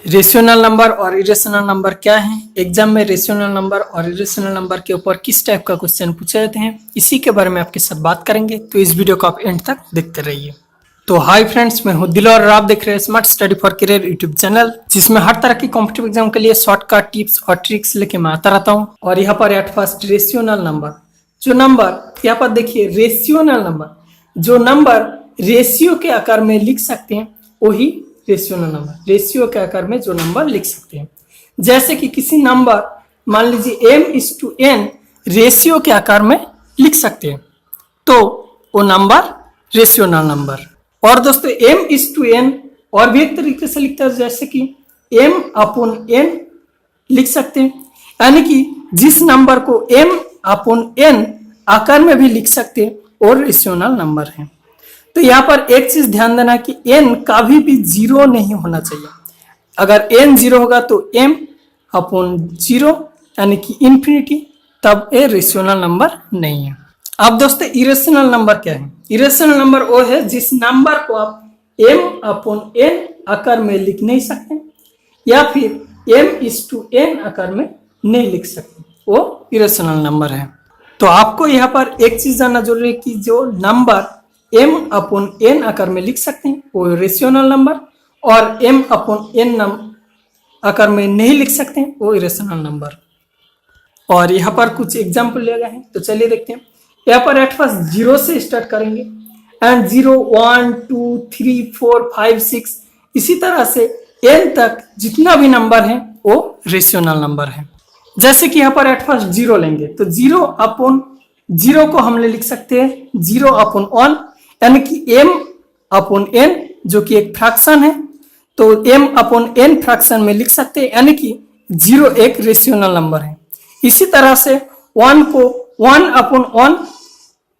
Rational number और irrational number क्या है। एग्जाम में रेशनल नंबर और इरेशनल नंबर के ऊपर किस टाइप का क्वेश्चन पूछे जाते हैं, इसी के बारे में आपके साथ बात करेंगे। तो इस वीडियो को आप एंड तक देखते रहिए। तो हाय फ्रेंड्स, मैं हूं दिलो और आप देख रहे हैं smart study for career YouTube channel, जिसमें हर तरह की कॉम्पिटिटिव एग्जाम के लिए शॉर्टकट टिप्स और ट्रिक्स लेके मैं आता रहता हूं। और यहाँ पर एट फर्स्ट रेशनल नंबर, जो नंबर यहाँ पर देखिए रेशनल नंबर, जो नंबर रेशियो के आकार में लिख सकते हैं वही रेशनल नंबर, रेशियो के आकार में जो नंबर लिख सकते हैं। जैसे कि किसी नंबर मान लीजिए m/n रेशियो के आकार में लिख सकते हैं, तो वो नंबर रेशनल नंबर। और दोस्तों m/n और भी एक तरीके से लिखता है, जैसे कि m/n लिख सकते हैं, यानी कि जिस नंबर को m/n आकार में भी लिख सकते हैं और रेशनल नंबर है। तो यहाँ पर एक चीज ध्यान देना कि n कभी भी जीरो नहीं होना चाहिए। अगर n जीरो होगा तो m/0 यानी कि इंफिनिटी, तब ये रेशनल नंबर नहीं है। अब दोस्तों इरेशनल नंबर क्या है। इरेशनल नंबर वो है जिस नंबर को आप m/n आकार में लिख नहीं सकते या फिर m/n आकार में नहीं लिख सकते, वो इरेशनल नंबर है। तो आपको यहाँ पर एक चीज जानना जरूरी है कि जो नंबर m/n आकार में लिख सकते हैं वो रेशनल नंबर, और m/n आकार में नहीं लिख सकते हैं वो इरेशनल नंबर। और यहाँ पर कुछ एग्जाम्पल लिया गया है, तो चलिए देखते हैं। यहाँ पर एट फर्स्ट 0 से स्टार्ट करेंगे एंड 0, 1, 2, 3, 4, 5, 6 इसी तरह से n तक जितना भी नंबर है वो रेशनल नंबर है। जैसे कि यहाँ पर एट फर्स्ट 0 लेंगे तो 0/0 को हमने लिख सकते हैं 0/1, यानी कि m/n जो कि एक फ्रैक्शन है, तो m/n फ्रैक्शन में लिख सकते हैं, यानी कि 0 एक रेशनल नंबर है। इसी तरह से 1 को 1/1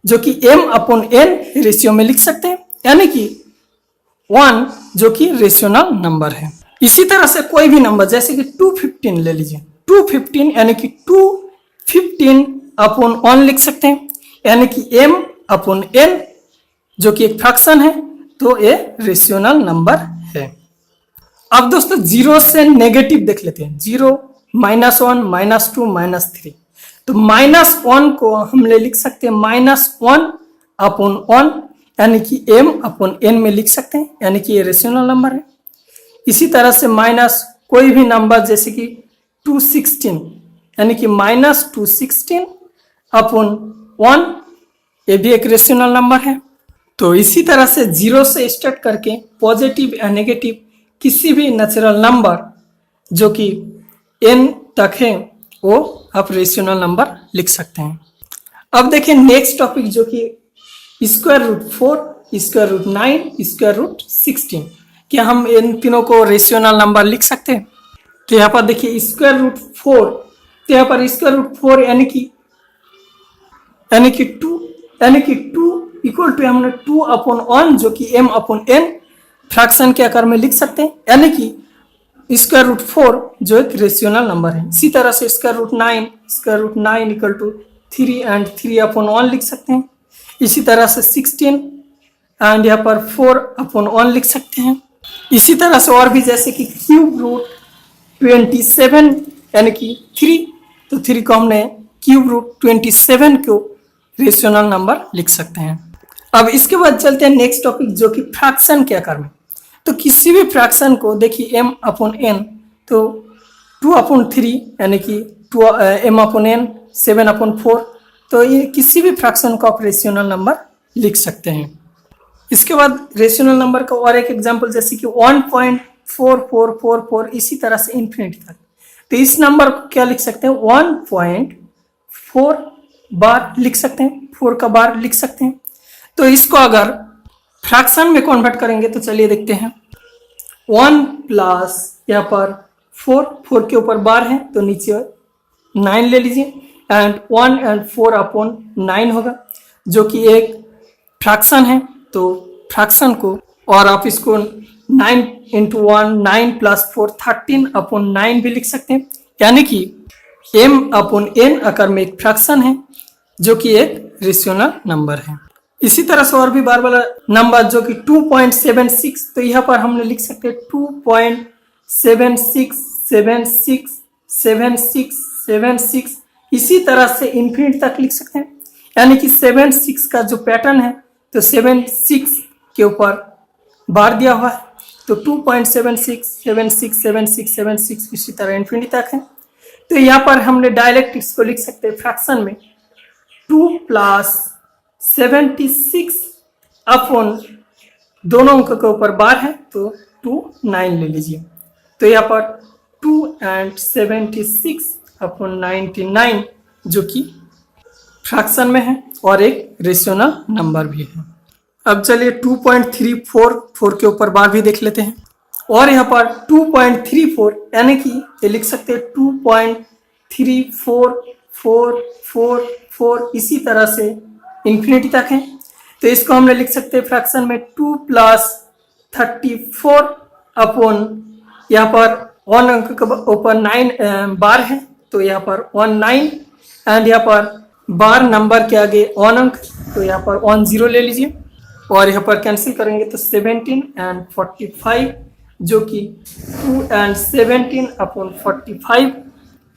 जो कि m/n रेशियो में लिख सकते हैं, यानी कि 1 जो कि रेशनल नंबर है। इसी तरह से कोई भी नंबर जैसे कि 215 ले लीजिए, 215 यानी कि 215/1 लिख सकते हैं, यानी कि m/n जो कि एक फ्रैक्शन है, तो ये रेशनल नंबर है। अब दोस्तों 0 से नेगेटिव देख लेते हैं। 0, -1, -2, -3, तो -1 को हमने लिख सकते हैं -1/1, यानी कि m/n में लिख सकते हैं, यानी कि ये रेशनल नंबर है। इसी तरह से माइनस कोई भी नंबर जैसे कि 216, यानी कि -216/1, ये भी एक रेशनल नंबर है। तो इसी तरह से 0 से स्टार्ट करके पॉजिटिव या नेगेटिव किसी भी नेचुरल नंबर जो कि n तक है वो आप रेशनल नंबर लिख सकते हैं। अब देखिए नेक्स्ट टॉपिक जो कि √4, √9, √16, क्या हम इन तीनों को रेशनल नंबर लिख सकते हैं। तो यहाँ पर देखिए √4, तो यहाँ पर √4 यानी कि 2 इक्वल टू हमने 2/1 जो कि m/n फ्रैक्शन के आकार में लिख सकते हैं, यानी कि √4 जो एक रेशनल नंबर है। इसी तरह से √9 इक्वल टू 3 एंड 3/1 लिख सकते हैं। इसी तरह से 16 एंड यहाँ पर 4/1 लिख सकते हैं। इसी तरह से और भी जैसे कि √27 यानी कि 3, तो 3 को हमने √27 को रेशनल नंबर लिख सकते हैं। अब इसके बाद चलते हैं नेक्स्ट टॉपिक जो कि फ्रैक्शन के आकार में। तो किसी भी फ्रैक्शन को देखिए m/n, तो 2/3 यानी कि m/n 7/4, तो ये किसी भी फ्रैक्शन को आप रेशनल नंबर लिख सकते हैं। इसके बाद रेशनल नंबर का और एक एग्जांपल जैसे कि 1.4444, इसी तरह से इंफिनिटी तक। तो इस नंबर को क्या लिख सकते हैं, 1.4 बार लिख सकते हैं, 4 का बार लिख सकते हैं। तो इसको अगर फ्रैक्शन में कन्वर्ट करेंगे तो चलिए देखते हैं। 1 प्लस यहाँ पर 4 के ऊपर बार है तो नीचे 9 ले लीजिए, एंड 1 एंड 4/9 होगा जो कि एक फ्रैक्शन है। तो फ्रैक्शन को और आप इसको 9 × 1 9 + 4 13/9 भी लिख सकते हैं, यानी कि m/n आकार में एक फ्रैक्शन है जो कि एक रेशनल नंबर है। इसी तरह से और भी बार वाला नंबर जो कि 2.76, तो यहाँ पर हमने लिख सकते हैं 76 इसी तरह से इन्फिनिटी तक लिख सकते हैं। यानी कि 76 का जो पैटर्न है तो 76 के ऊपर बार दिया हुआ है, तो 2.76 76 76 76 इसी तरह इन्फिनिटी तक है। तो यहाँ पर हमने डायरेक्ट इसको लिख सकते हैं फ्रैक्शन में 2 + 76 अपॉन दोनों अंक के ऊपर बार है तो 2 9 ले लीजिए। तो यहाँ पर 2 and 76 अपॉन 99 जो कि फ्रैक्शन में है और एक रेशनल नंबर भी है। अब चलिए 2.344 के ऊपर बार भी देख लेते हैं। और यहाँ पर 2.34 यानी कि ये लिख सकते हैं 2.34444 इसी तरह से इन्फिनिटी तक है। तो इसको हमने लिख सकते हैं फ्रैक्शन में 2 + 34 अपॉन यहाँ पर 1 अंक के ऊपर 9 बार है तो यहाँ पर 19 एंड यहाँ पर बार नंबर के आगे 1 अंक तो यहाँ पर 10 ले लीजिए और यहाँ पर कैंसिल करेंगे तो 17 and 45 जो कि 2 and 17 अपॉन 45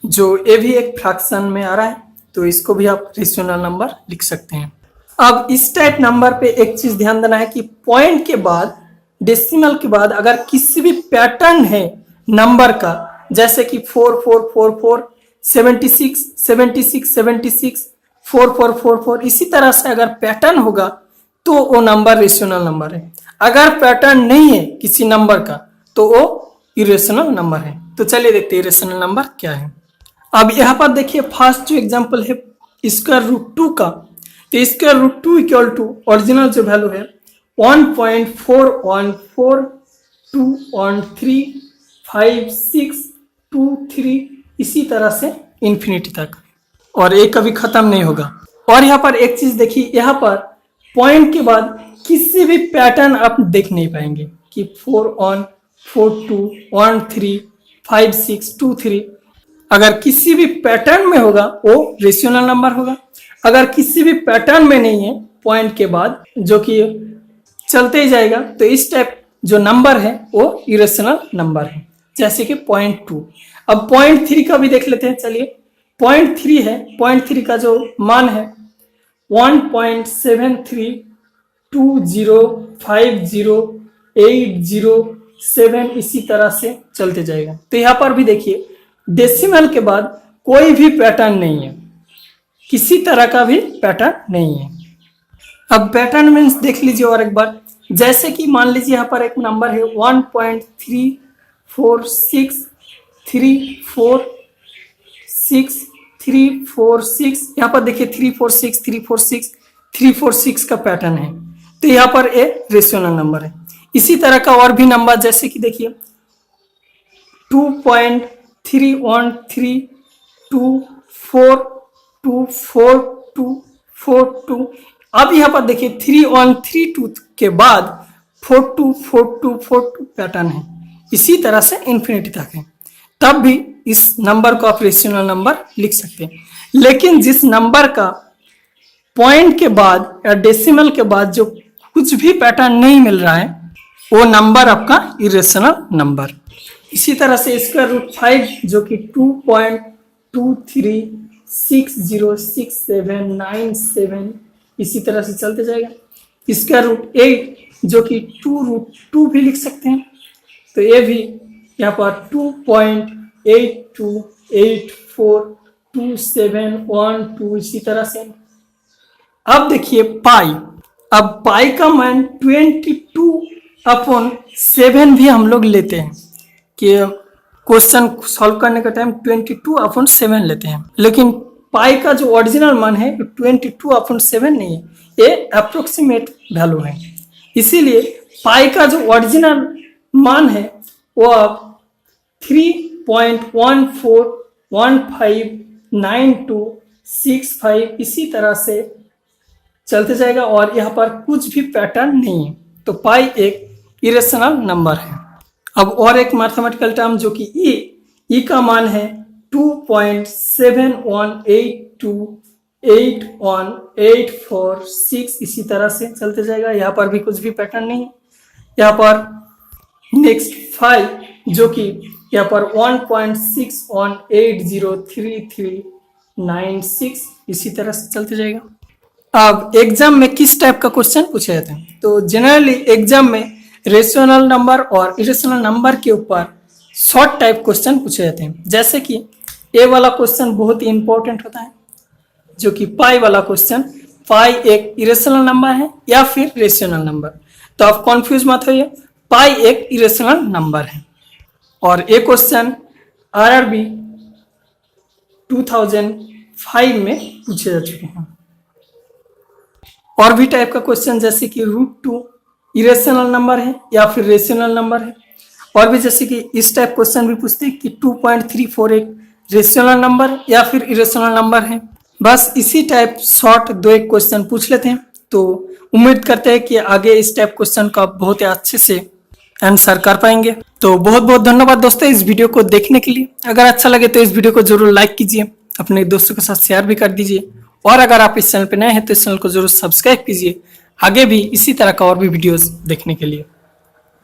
जो ये भी एक फ्रैक्शन में आ रहा है तो इसको भी आप रेशनल नंबर लिख सकते हैं। अब इस टाइप नंबर पे एक चीज ध्यान देना है कि पॉइंट के बाद डेसिमल के बाद अगर किसी भी पैटर्न है नंबर का, जैसे कि 4444 76 76 76 4444 इसी तरह से अगर पैटर्न होगा तो वो नंबर रेशनल नंबर है। अगर पैटर्न नहीं है किसी नंबर का तो वो इरेशनल नंबर है। तो चलिए देखते हैं इरेशनल नंबर क्या है। अब यहाँ पर देखिए फर्स्ट जो एग्जांपल है √2 का, तो √2 इक्वल टू ओरिजिनल जो वैल्यू है 1.4142135623 इसी तरह से इन्फिनिटी तक और ये कभी खत्म नहीं होगा। और यहाँ पर एक चीज देखिए, यहाँ पर पॉइंट के बाद किसी भी पैटर्न आप देख नहीं पाएंगे कि 41 42 13 56 23 अगर किसी भी पैटर्न में होगा वो रेशनल नंबर होगा। अगर किसी भी पैटर्न में नहीं है पॉइंट के बाद जो कि चलते ही जाएगा तो इस टाइप जो नंबर है वो इरेशनल नंबर है, जैसे कि 0.2। अब 0.3 का भी देख लेते हैं। चलिए 0.3 है, 0.3 का जो मान है 1.7320508007 इसी तरह से चलते जाएगा। तो यहाँ पर भी देखिए डेसिमल के बाद कोई भी पैटर्न नहीं है, किसी तरह का भी पैटर्न नहीं है। अब पैटर्न मीन्स देख लीजिए और एक बार, जैसे कि मान लीजिए यहाँ पर एक नंबर है 1.346346 यहाँ पर देखिए 346 346 346 का पैटर्न है तो यहाँ पर ए रेशनल नंबर है। इसी तरह का और भी नंबर जैसे कि देखिए 2.3132424242। अब यहाँ पर देखिए 3132 के बाद 424242 पैटर्न है, इसी तरह से इन्फिनिटी तक है। तब भी इस नंबर को आप रेशनल नंबर लिख सकते हैं। लेकिन जिस नंबर का पॉइंट के बाद या डेसिमल के बाद जो कुछ भी पैटर्न नहीं मिल रहा है वो नंबर आपका इरेशनल नंबर। इसी तरह से √5 जो कि 2.23606797 इसी तरह से चलते जाएगा। √8 जो कि 2√2 भी लिख सकते हैं तो ये भी यहाँ पर 2.82842712 इसी तरह से। अब देखिए पाई, अब पाई का मान 22/7 भी हम लोग लेते हैं कि क्वेश्चन सॉल्व करने का टाइम 22/7 लेते हैं, लेकिन पाई का जो ओरिजिनल मान है 22/7 नहीं है, ये अप्रोक्सीमेट वैल्यू है। इसीलिए पाई का जो ओरिजिनल मान है वो आप 3.14159265 इसी तरह से चलते जाएगा और यहाँ पर कुछ भी पैटर्न नहीं है, तो पाई एक इरेशनल नंबर है। अब और एक मैथमेटिकल टर्म जो कि ई का मान है 2.718281846 इसी तरह से चलते जाएगा। यहाँ पर भी कुछ भी पैटर्न नहीं है। यहाँ पर नेक्स्ट 5 जो कि यहाँ पर 1.61803396 इसी तरह से चलते जाएगा। अब एग्जाम में किस टाइप का क्वेश्चन पूछे जाते हैं, तो जनरली एग्जाम में रेशनल नंबर और इरेशनल नंबर के ऊपर शॉर्ट टाइप क्वेश्चन पूछे जाते हैं। जैसे कि ए वाला क्वेश्चन बहुत ही इंपॉर्टेंट होता है, जो कि पाई वाला क्वेश्चन, पाई एक इरेशनल नंबर है या फिर रेशनल नंबर, तो आप कंफ्यूज मत होइए, पाई एक इरेशनल नंबर है। और ये क्वेश्चन आरआरबी 2005 में पूछे जा चुके हैं। और भी टाइप का क्वेश्चन जैसे कि √2 इरेशनल नंबर है या फिर रेशनल नंबर है। और भी जैसे कि इस टाइप क्वेश्चन भी पूछते हैं कि 2.34 एक रेशनल नंबर या फिर इरेशनल नंबर है। बस इसी टाइप शॉर्ट 2-1 क्वेश्चन पूछ लेते हैं, तो उम्मीद करते हैं कि आगे इस टाइप क्वेश्चन का बहुत ही अच्छे से आंसर कर पाएंगे। तो बहुत बहुत धन्यवाद दोस्तों इस वीडियो को देखने के लिए। अगर अच्छा लगे तो इस वीडियो को जरूर लाइक कीजिए, अपने दोस्तों के साथ शेयर भी कर दीजिए, और अगर आप इस चैनल पर नए हैं तो इस चैनल को जरूर सब्सक्राइब कीजिए आगे भी इसी तरह का और भी वीडियोस देखने के लिए।